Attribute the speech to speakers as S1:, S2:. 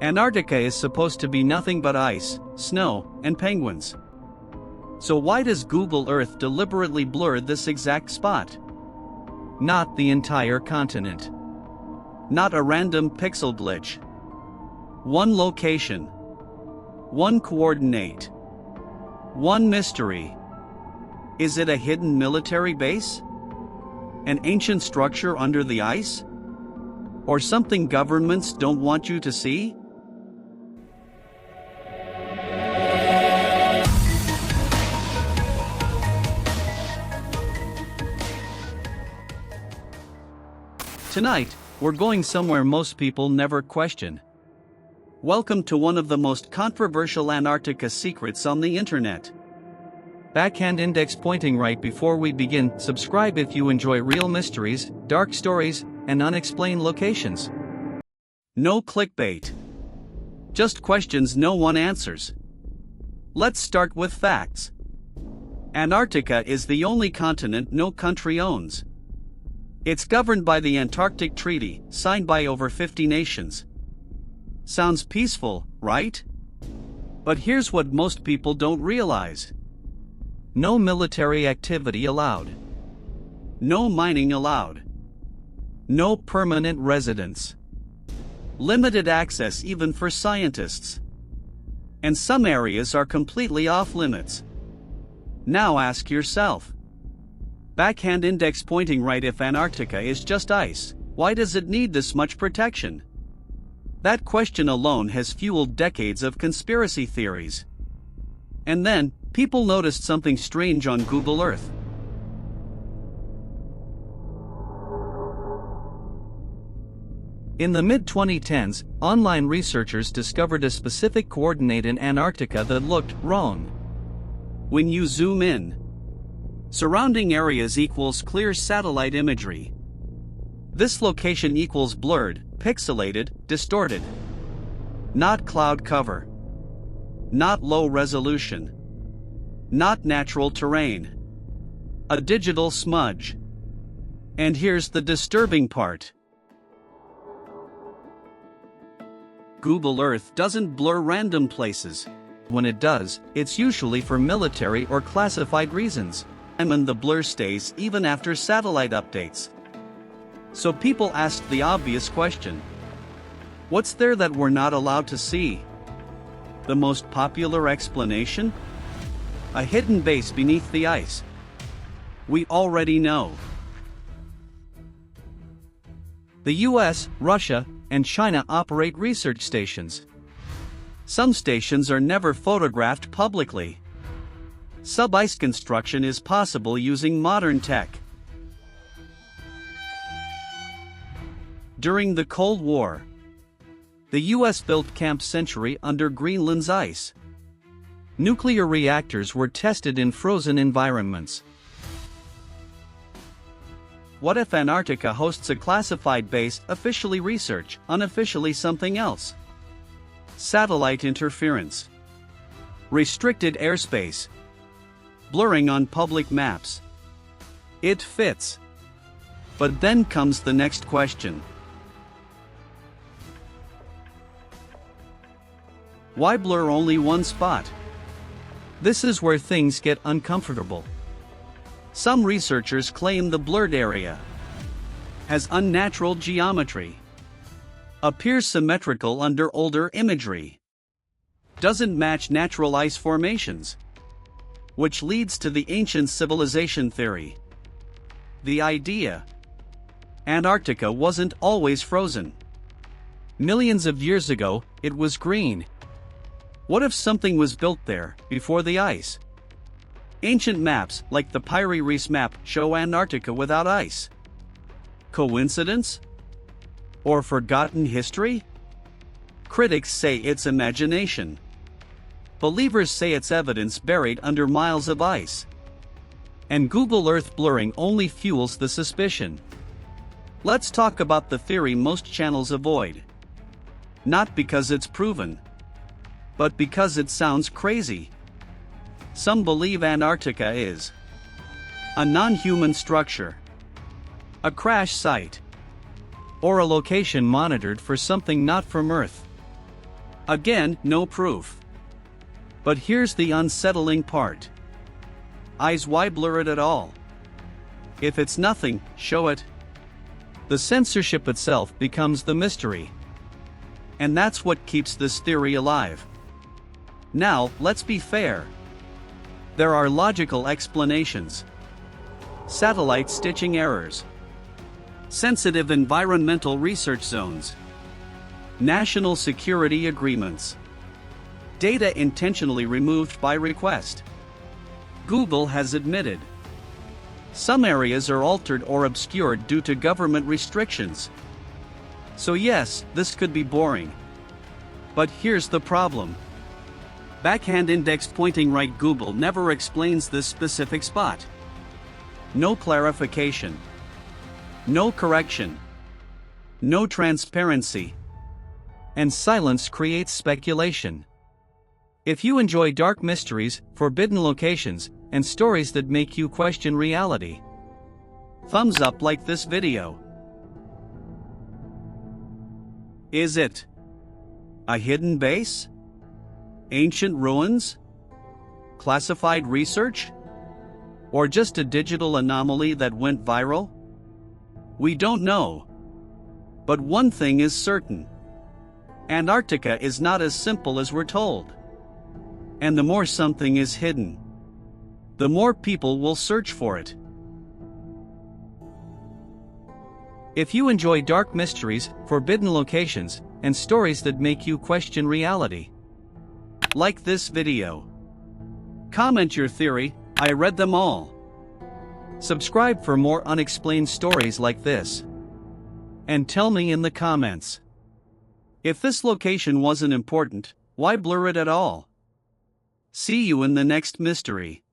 S1: Antarctica is supposed to be nothing but ice, snow, and penguins. So why does Google Earth deliberately blur this exact spot? Not the entire continent. Not a random pixel glitch. One location. One coordinate. One mystery. Is it a hidden military base? An ancient structure under the ice? Or something governments don't want you to see? Tonight, we're going somewhere most people never question. Welcome to one of the most controversial Antarctica secrets on the internet. Backhand index pointing right before we begin. Subscribe if you enjoy real mysteries, dark stories, and unexplained locations. No clickbait. Just questions no one answers. Let's start with facts. Antarctica is the only continent no country owns. It's governed by the Antarctic Treaty, signed by over 50 nations. Sounds peaceful, right? But here's what most people don't realize. No military activity allowed. No mining allowed. No permanent residence. Limited access even for scientists. And some areas are completely off limits. Now ask yourself. Backhand index pointing right, if Antarctica is just ice, why does it need this much protection? That question alone has fueled decades of conspiracy theories. And then, people noticed something strange on Google Earth. In the mid-2010s, online researchers discovered a specific coordinate in Antarctica that looked wrong. When you zoom in, surrounding areas equals clear satellite imagery. This location equals blurred, pixelated, distorted. Not cloud cover. Not low resolution. Not natural terrain. A digital smudge. And here's the disturbing part. Google Earth doesn't blur random places. When it does, it's usually for military or classified reasons. And the blur stays even after satellite updates. So people asked the obvious question. What's there that we're not allowed to see? The most popular explanation? A hidden base beneath the ice. We already know. The US, Russia, and China operate research stations. Some stations are never photographed publicly. Sub-ice construction is possible using modern tech. During the Cold War, the US built Camp Century under Greenland's ice. Nuclear reactors were tested in frozen environments. What if Antarctica hosts a classified base, officially research, unofficially something else? Satellite interference. Restricted airspace. Blurring on public maps. It fits. But then comes the next question. Why blur only one spot? This is where things get uncomfortable. Some researchers claim the blurred area has unnatural geometry, appears symmetrical under older imagery, doesn't match natural ice formations, which leads to the ancient civilization theory. The idea: Antarctica wasn't always frozen. Millions of years ago, it was green. What if something was built there, before the ice? Ancient maps, like the Piri Reis map, show Antarctica without ice. Coincidence? Or forgotten history? Critics say it's imagination. Believers say it's evidence buried under miles of ice. And Google Earth blurring only fuels the suspicion. Let's talk about the theory most channels avoid. Not because it's proven, but because it sounds crazy. Some believe Antarctica is a non-human structure, a crash site, or a location monitored for something not from Earth. Again, no proof. But here's the unsettling part. Eyes, why blur it at all? If it's nothing, show it. The censorship itself becomes the mystery. And that's what keeps this theory alive. Now, let's be fair. There are logical explanations. Satellite stitching errors. Sensitive environmental research zones. National security agreements. Data intentionally removed by request. Google has admitted. Some areas are altered or obscured due to government restrictions. So yes, this could be boring. But here's the problem. Backhand index pointing right. Google never explains this specific spot. No clarification. No correction. No transparency. And silence creates speculation. If you enjoy dark mysteries, forbidden locations, and stories that make you question reality, thumbs up, like this video. Is it a hidden base? Ancient ruins? Classified research? Or just a digital anomaly that went viral? We don't know. But one thing is certain. Antarctica is not as simple as we're told. And the more something is hidden, the more people will search for it. If you enjoy dark mysteries, forbidden locations, and stories that make you question reality, like this video. Comment your theory. I read them all. Subscribe for more unexplained stories like this. And tell me in the comments. If this location wasn't important, why blur it at all? See you in the next mystery.